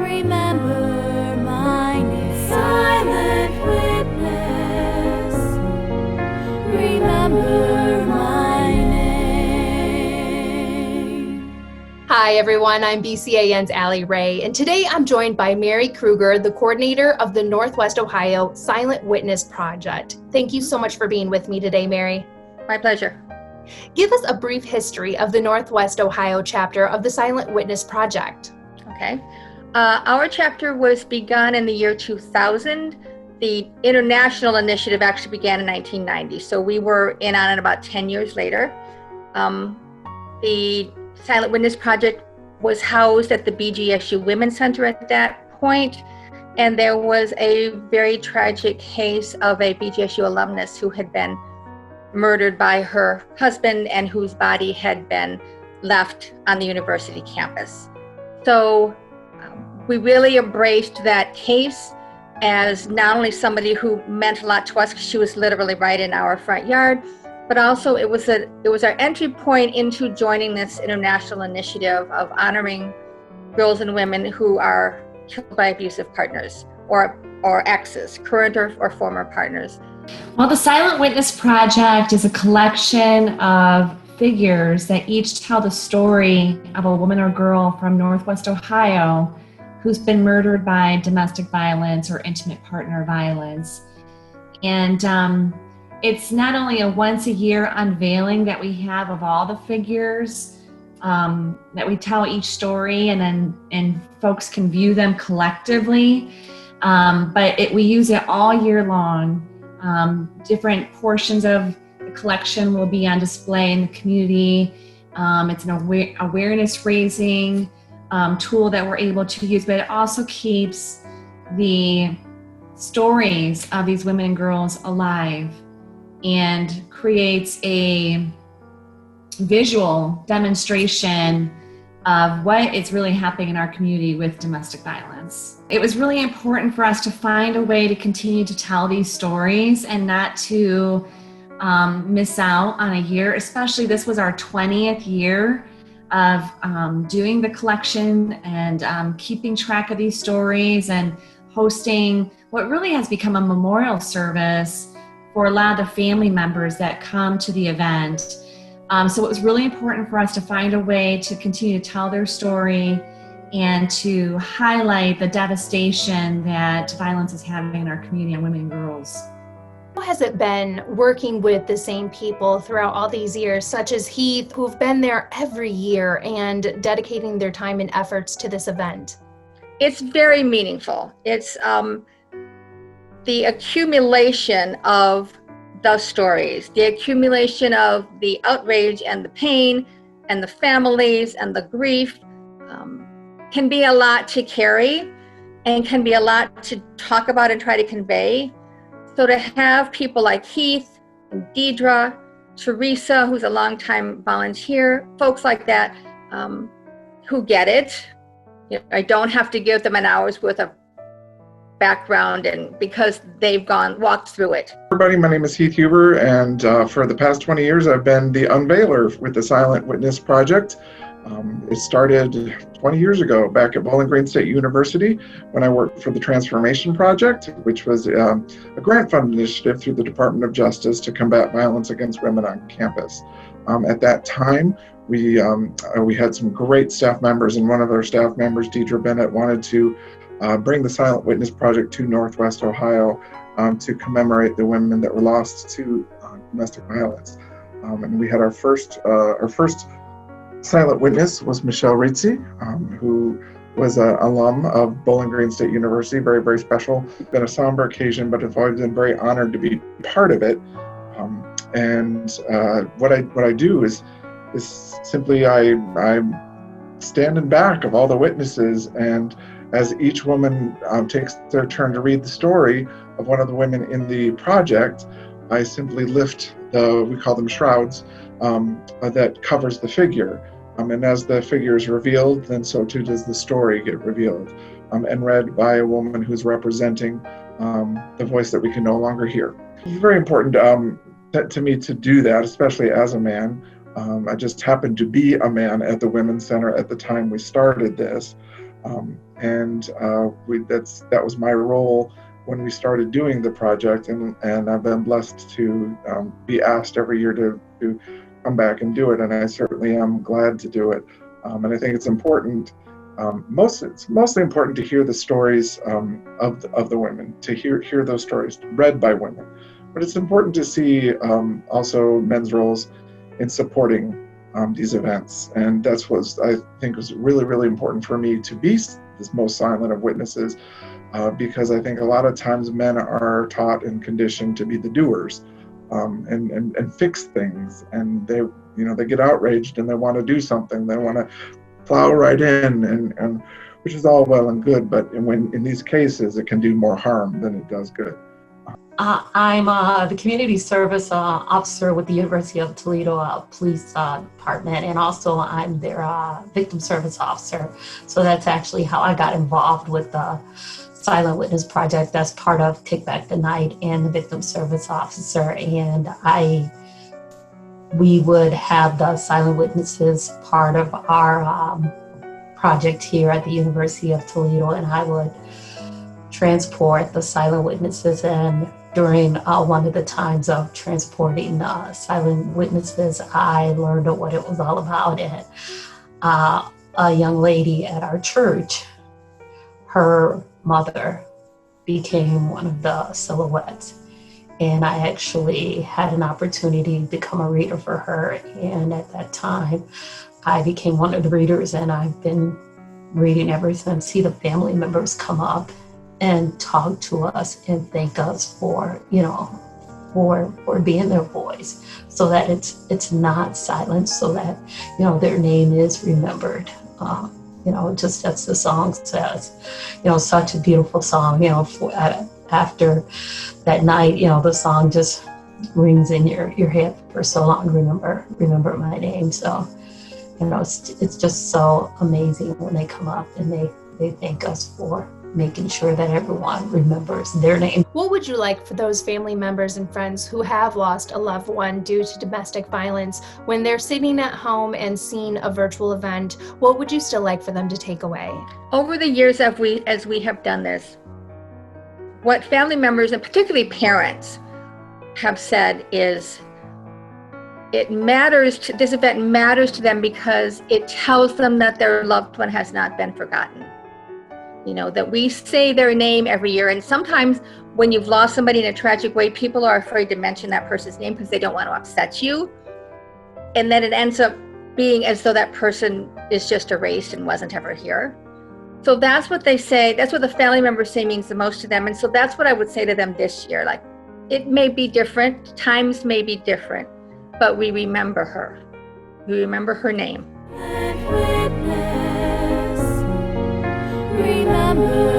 Remember my name. Silent witness. Remember my name. Hi everyone, I'm BCAN's Allie Ray, and today I'm joined by Mary KRUEGER, the coordinator of the Northwest Ohio Silent Witness Project. Thank you so much for being with me today, Mary. My pleasure. Give us a brief history of the Northwest Ohio chapter of the Silent Witness Project. Okay. Our chapter was begun in the year 2000. The international initiative actually began in 1990, so we were in on it about 10 years later. The Silent Witness Project was housed at the BGSU Women's Center at that point, and there was a very tragic case of a BGSU alumnus who had been murdered by her husband and whose body had been left on the university campus. So we really embraced that case as not only somebody who meant a lot to us because she was literally right in our front yard, but also it was our entry point into joining this international initiative of honoring girls and women who are killed by abusive partners or exes, current or former partners. Well, the Silent Witness Project is a collection of figures that each tell the story of a woman or girl from Northwest Ohio who's been murdered by domestic violence or intimate partner violence. And it's not only a once a year unveiling that we have of all the figures, that we tell each story and folks can view them collectively, but we use it all year long. Different portions of the collection will be on display in the community. It's an awareness raising tool that we're able to use, but it also keeps the stories of these women and girls alive and creates a visual demonstration of what is really happening in our community with domestic violence. It was really important for us to find a way to continue to tell these stories and not to miss out on a year, especially this was our 20th year of doing the collection and keeping track of these stories and hosting what really has become a memorial service for a lot of the family members that come to the event. So it was really important for us to find a way to continue to tell their story and to highlight the devastation that violence is having in our community on women and girls. How has it been working with the same people throughout all these years, such as HEATH, who've been there every year and dedicating their time and efforts to this event? It's very meaningful. It's the accumulation of the stories, the accumulation of the outrage and the pain and the families and the grief can be a lot to carry and can be a lot to talk about and try to convey. So to have people like HEATH and DEIDRA, TRESSA, who's a longtime volunteer, folks like that who get it. You know, I don't have to give them an hour's worth of background and because they've walked through it. Everybody, my name is Heath Huber, and for the past 20 years I've been the unveiler with the Silent Witness Project. It started 20 years ago back at Bowling Green State University when I worked for the Transformation Project, which was a grant fund initiative through the Department of Justice to combat violence against women on campus. At that time, we had some great staff members, and one of our staff members, Deidre Bennett, wanted to bring the Silent Witness Project to Northwest Ohio to commemorate the women that were lost to domestic violence. And we had our first silent witness was Michelle Rizzi, who was an alum of Bowling Green State University, very, very special. It's been a somber occasion, but I've always been very honored to be part of it. What I do is simply I'm standing back of all the witnesses, and as each woman takes their turn to read the story of one of the women in the project, I simply lift we call them shrouds, that covers the figure. And as the figure is revealed, then so too does the story get revealed and read by a woman who's representing the voice that we can no longer hear. It's very important to me to do that, especially as a man. I just happened to be a man at the Women's Center at the time we started this. That was my role when we started doing the project, and I've been blessed to be asked every year to come back and do it, and I certainly am glad to do it. And I think it's important. It's mostly important to hear the stories of the women, to hear those stories read by women. But it's important to see also men's roles in supporting these events, and that's what I think was really, really important for me to be this most silent of witnesses, because I think a lot of times men are taught and conditioned to be the doers and fix things, and they get outraged and they want to do something, they want to plow right in, and which is all well and good, but in these cases it can do more harm than it does good. I'm the community service officer with the University of Toledo Police Department, and also I'm their victim service officer. So that's actually how I got involved with the Silent Witness Project. That's part of Take Back the Night and the victim service officer. And we would have the silent witnesses part of our project here at the University of Toledo, and I would transport the silent witnesses. And during one of the times of transporting silent witnesses, I learned what it was all about. And a young lady at our church, her mother became one of the silhouettes. And I actually had an opportunity to become a reader for her. And at that time, I became one of the readers, and I've been reading ever since. See the family members come up and talk to us and thank us for being their voice, so that it's not silenced, so that their name is remembered. Just as the song says, such a beautiful song. After that night, the song just rings in your head for so long. Remember my name. So, it's just so amazing when they come up and they thank us for making sure that everyone remembers their name. What would you like for those family members and friends who have lost a loved one due to domestic violence, when they're sitting at home and seeing a virtual event? What would you still like for them to take away? Over the years as we have done this, what family members and particularly parents have said is this event matters to them because it tells them that their loved one has not been forgotten. That we say their name every year, and sometimes when you've lost somebody in a tragic way, people are afraid to mention that person's name because they don't want to upset you. And then it ends up being as though that person is just erased and wasn't ever here. So that's what they say, that's what the family members say means the most to them. And so that's what I would say to them this year. Like, it may be different, times may be different, but we remember her. We remember her name. Silent witness, remember.